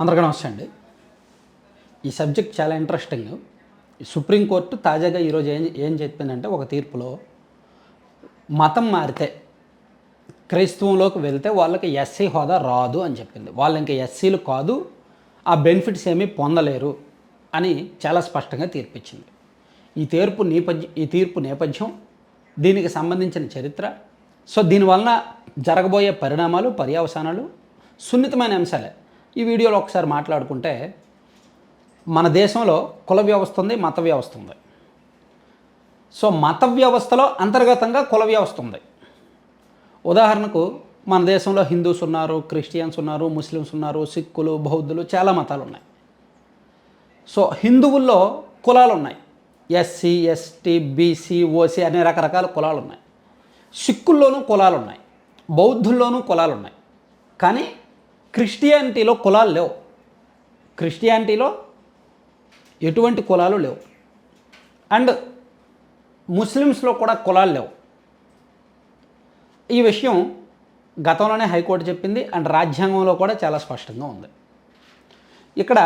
అందరికీ నమస్తే అండి. ఈ సబ్జెక్ట్ చాలా ఇంట్రెస్టింగ్. సుప్రీంకోర్టు తాజాగా ఈరోజు ఏం చెప్పిందంటే, ఒక తీర్పులో మతం మారితే క్రైస్తవంలోకి వెళ్తే వాళ్ళకి ఎస్సీ హోదా రాదు అని చెప్పింది. వాళ్ళు ఇంకా ఎస్సీలు కాదు, ఆ బెనిఫిట్స్ ఏమీ పొందలేరు అని చాలా స్పష్టంగా తీర్పిచ్చింది. ఈ తీర్పు నేపథ్యం, దీనికి సంబంధించిన చరిత్ర, సో దీనివలన జరగబోయే పరిణామాలు, పర్యవసానాలు సున్నితమైన అంశాలే. ఈ వీడియోలో ఒకసారి మాట్లాడుకుంటే, మన దేశంలో కుల వ్యవస్థ ఉంది, మత వ్యవస్థ ఉంది. సో మత వ్యవస్థలో అంతర్గతంగా కుల వ్యవస్థ ఉంది. ఉదాహరణకు మన దేశంలో హిందూస్ ఉన్నారు, క్రిస్టియన్స్ ఉన్నారు, ముస్లిమ్స్ ఉన్నారు, సిక్కులు, బౌద్ధులు, చాలా మతాలు ఉన్నాయి. సో హిందువుల్లో కులాలు ఉన్నాయి. ఎస్సీ, ఎస్టీ, బీసీ, ఓసీ అనే రకరకాల కులాలు ఉన్నాయి. సిక్కుల్లోనూ కులాలు ఉన్నాయి, బౌద్ధుల్లోనూ కులాలు ఉన్నాయి. కానీ క్రిస్టియానిటీలో కులాలు లేవు. క్రిస్టియానిటీలో ఎటువంటి కులాలు లేవు. అండ్ ముస్లిమ్స్లో కూడా కులాలు లేవు. ఈ విషయం గతంలోనే హైకోర్టు చెప్పింది, అండ్ రాజ్యాంగంలో కూడా చాలా స్పష్టంగా ఉంది. ఇక్కడ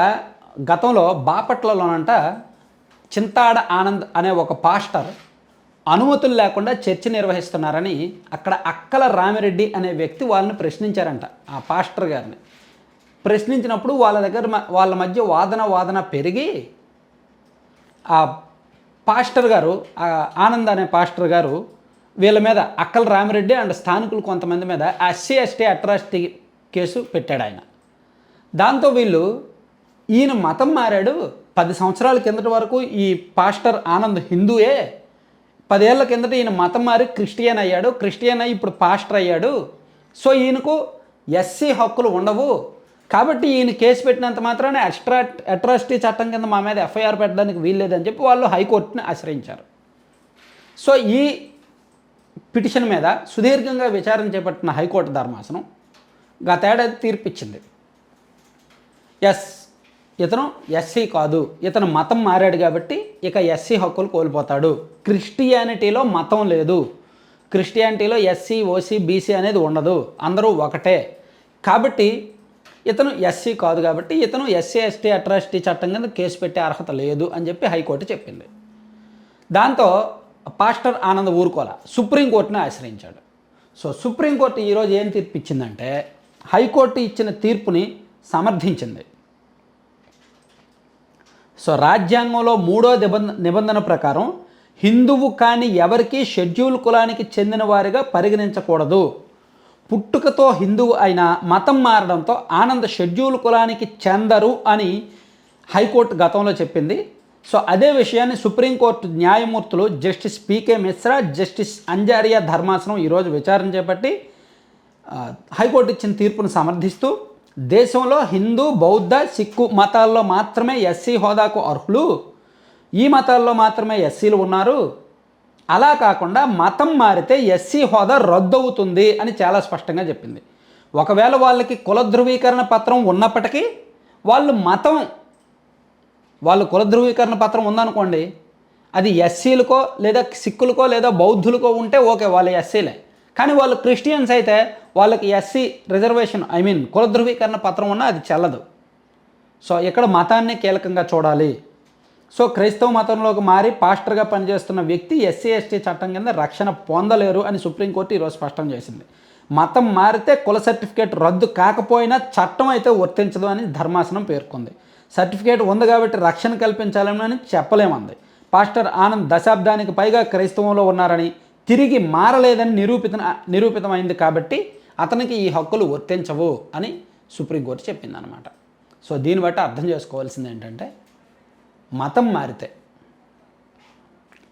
గతంలో బాపట్లలోనంట చింతాడ ఆనంద్ అనే ఒక పాస్టర్ అనుమతులు లేకుండా చర్చ నిర్వహిస్తున్నారని అక్కడ అక్కల రామిరెడ్డి అనే వ్యక్తి వాళ్ళని ప్రశ్నించారంట. ఆ పాస్టర్ గారిని ప్రశ్నించినప్పుడు వాళ్ళ మధ్య వాదన పెరిగి ఆ పాస్టర్ గారు, ఆ ఆనంద్ అనే పాస్టర్ గారు వీళ్ళ మీద, అక్కల రామిరెడ్డి అండ్ స్థానికులు కొంతమంది మీద ఎస్సీ ఎస్టీ అట్రాసిటీ కేసు పెట్టాడు ఆయన. దాంతో వీళ్ళు, ఈయన మతం మారాడు, 10 సంవత్సరాల కిందటి వరకు ఈ పాస్టర్ ఆనంద్ హిందూయే, 10 ఏళ్ల కిందట ఈయన మతం మారి క్రిస్టియన్ అయ్యాడు, క్రిస్టియన్ అయ్యి ఇప్పుడు పాస్టర్ అయ్యాడు, సో ఈయనకు ఎస్సీ హక్కులు ఉండవు, కాబట్టి ఈయన కేసు పెట్టినంత మాత్రాన అట్రాసిటీ చట్టం కింద మా మీద ఎఫ్ఐఆర్ పెట్టడానికి వీల్లేదని చెప్పి వాళ్ళు హైకోర్టుని ఆశ్రయించారు. సో ఈ పిటిషన్ మీద సుదీర్ఘంగా విచారణ చేపట్టిన హైకోర్టు ధర్మాసనం గతేడాది తీర్పిచ్చింది. ఇతను ఎస్సీ కాదు, ఇతను మతం మారాడు కాబట్టి ఇక ఎస్సీ హక్కులు కోల్పోతాడు. క్రిస్టియానిటీలో మతం లేదు, క్రిస్టియానిటీలో ఎస్సీ, ఓసీ, బీసీ అనేది ఉండదు, అందరూ ఒకటే. కాబట్టి ఇతను ఎస్సీ కాదు, కాబట్టి ఇతను ఎస్సీ ఎస్టీ అట్రాసిటీ చట్టం కింద కేసు పెట్టే అర్హత లేదు అని చెప్పి హైకోర్టు చెప్పింది. దాంతో పాస్టర్ ఆనంద్ ఊరుకోలా, సుప్రీంకోర్టుని ఆశ్రయించాడు. సో సుప్రీంకోర్టు ఈరోజు ఏం తీర్పు ఇచ్చిందంటే, హైకోర్టు ఇచ్చిన తీర్పుని సమర్థించింది. సో రాజ్యాంగంలో 3వ నిబంధన ప్రకారం హిందువు కాని ఎవరికి షెడ్యూల్ కులానికి చెందిన వారిగా పరిగణించకూడదు. పుట్టుకతో హిందువు అయిన మతం మారడంతో ఆనంద్ షెడ్యూల్ కులానికి చెందరు అని హైకోర్టు గతంలో చెప్పింది. సో అదే విషయాన్ని సుప్రీంకోర్టు న్యాయమూర్తులు జస్టిస్ పీకే మిశ్రా, జస్టిస్ అంజారియా ధర్మాసనం ఈరోజు విచారణ చేపట్టి హైకోర్టు ఇచ్చిన తీర్పును సమర్థిస్తూ, దేశంలో హిందూ, బౌద్ధ, సిక్కు మతాల్లో మాత్రమే ఎస్సీ హోదాకు అర్హులు, ఈ మతాల్లో మాత్రమే ఎస్సీలు ఉన్నారు, అలా కాకుండా మతం మారితే ఎస్సీ హోదా రద్దవుతుంది అని చాలా స్పష్టంగా చెప్పింది. ఒకవేళ వాళ్ళకి కుల ధృవీకరణ పత్రం ఉన్నప్పటికీ వాళ్ళు కుల ధృవీకరణ పత్రం ఉందనుకోండి, అది ఎస్సీలకో లేదా సిక్కులకో లేదా బౌద్ధులకో ఉంటే ఓకే, వాళ్ళు ఎస్సీలే. కానీ వాళ్ళు క్రిస్టియన్స్ అయితే వాళ్ళకి ఎస్సీ రిజర్వేషన్, కుల ధృవీకరణ పత్రం ఉన్నా అది చెల్లదు. సో ఇక్కడ మతాన్ని కీలకంగా చూడాలి. సో క్రైస్తవ మతంలోకి మారి పాస్టర్గా పనిచేస్తున్న వ్యక్తి ఎస్సీ ఎస్టీ చట్టం కింద రక్షణ పొందలేరు అని సుప్రీంకోర్టు ఈరోజు స్పష్టం చేసింది. మతం మారితే కుల సర్టిఫికేట్ రద్దు కాకపోయినా చట్టం అయితే వర్తించదు అని ధర్మాసనం పేర్కొంది. సర్టిఫికేట్ ఉంది కాబట్టి రక్షణ కల్పించాలని చెప్పలేమంది. పాస్టర్ ఆనంద్ దశాబ్దానికి పైగా క్రైస్తవంలో ఉన్నారని, తిరిగి మారలేదని నిరూపితమైంది కాబట్టి అతనికి ఈ హక్కులు వర్తించవు అని సుప్రీంకోర్టు చెప్పిందనమాట. సో దీన్ని బట్టి అర్థం చేసుకోవాల్సింది ఏంటంటే, మతం మారితే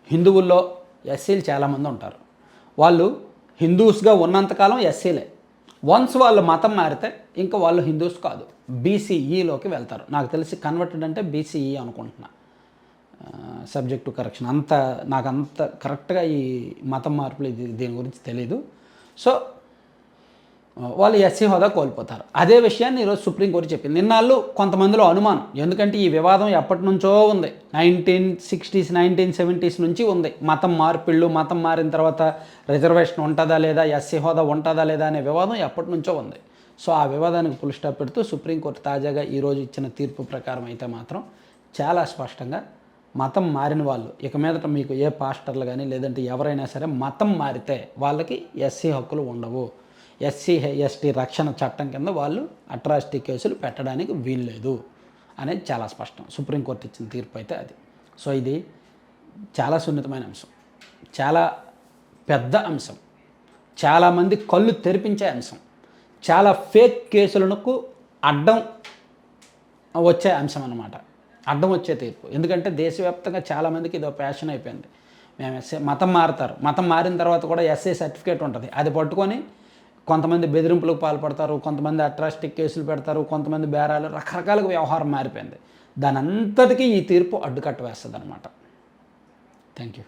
హిందువుల్లో ఎస్సీలు చాలామంది ఉంటారు, వాళ్ళు హిందూస్గా ఉన్నంతకాలం ఎస్సీలే. వన్స్ వాళ్ళు మతం మారితే ఇంకా వాళ్ళు హిందూస్ కాదు, బీసీఈలోకి వెళ్తారు. నాకు తెలిసి కన్వర్టెడ్ అంటే బీసీఈ అనుకుంటున్నా, సబ్జెక్ట్ టు కరెక్షన్. నాకు అంత కరెక్ట్గా ఈ మతం మార్పులు దీని గురించి తెలీదు. సో వాళ్ళు ఎస్సీ హోదా కోల్పోతారు. అదే విషయాన్ని ఈరోజు సుప్రీంకోర్టు చెప్పింది. నిన్నాళ్ళు కొంతమందిలో అనుమానం, ఎందుకంటే ఈ వివాదం ఎప్పటి నుంచో ఉంది, 1960s 1970s నుంచి ఉంది. మతం మార్పిళ్ళు, మతం మారిన తర్వాత రిజర్వేషన్ ఉంటుందా లేదా, ఎస్సీ హోదా ఉంటుందా లేదా అనే వివాదం ఎప్పటి నుంచో ఉంది. సో ఆ వివాదానికి ఫుల్ స్టాప్ పెడుతూ సుప్రీంకోర్టు తాజాగా ఈరోజు ఇచ్చిన తీర్పు ప్రకారం అయితే మాత్రం చాలా స్పష్టంగా మతం మారిన వాళ్ళు ఇక మీదట మీకు ఏ పాస్టర్లు కానీ లేదంటే ఎవరైనా సరే మతం మారితే వాళ్ళకి ఎస్సీ హక్కులు ఉండవు, ఎస్సీ ఎస్టీ రక్షణ చట్టం కింద వాళ్ళు అట్రాసిటీ కేసులు పెట్టడానికి వీల్లేదు అనేది చాలా స్పష్టం. సుప్రీంకోర్టు ఇచ్చిన తీర్పు అయితే అది. సో ఇది చాలా సున్నితమైన అంశం, చాలా పెద్ద అంశం, చాలామంది కళ్ళు తెరిపించే అంశం, చాలా ఫేక్ కేసులకు అడ్డం వచ్చే అంశం అన్నమాట, అడ్డం వచ్చే తీర్పు. ఎందుకంటే దేశవ్యాప్తంగా చాలామందికి ఇదో ప్యాషన్ అయిపోయింది. మేము ఎస్ఏ మతం మారుతారు, మతం మారిన తర్వాత కూడా ఎస్ఏ సర్టిఫికేట్ ఉంటుంది, అది పట్టుకొని కొంతమంది బెదిరింపులకు పాల్పడతారు, కొంతమంది అట్రాసిటీ కేసులు పెడతారు, కొంతమంది బేరాలు, రకరకాలుగా వ్యవహారం మారిపోయింది. దాని అంతటికీ ఈ తీర్పు అడ్డుకట్ట వేస్తుంది అనమాట. Thank you.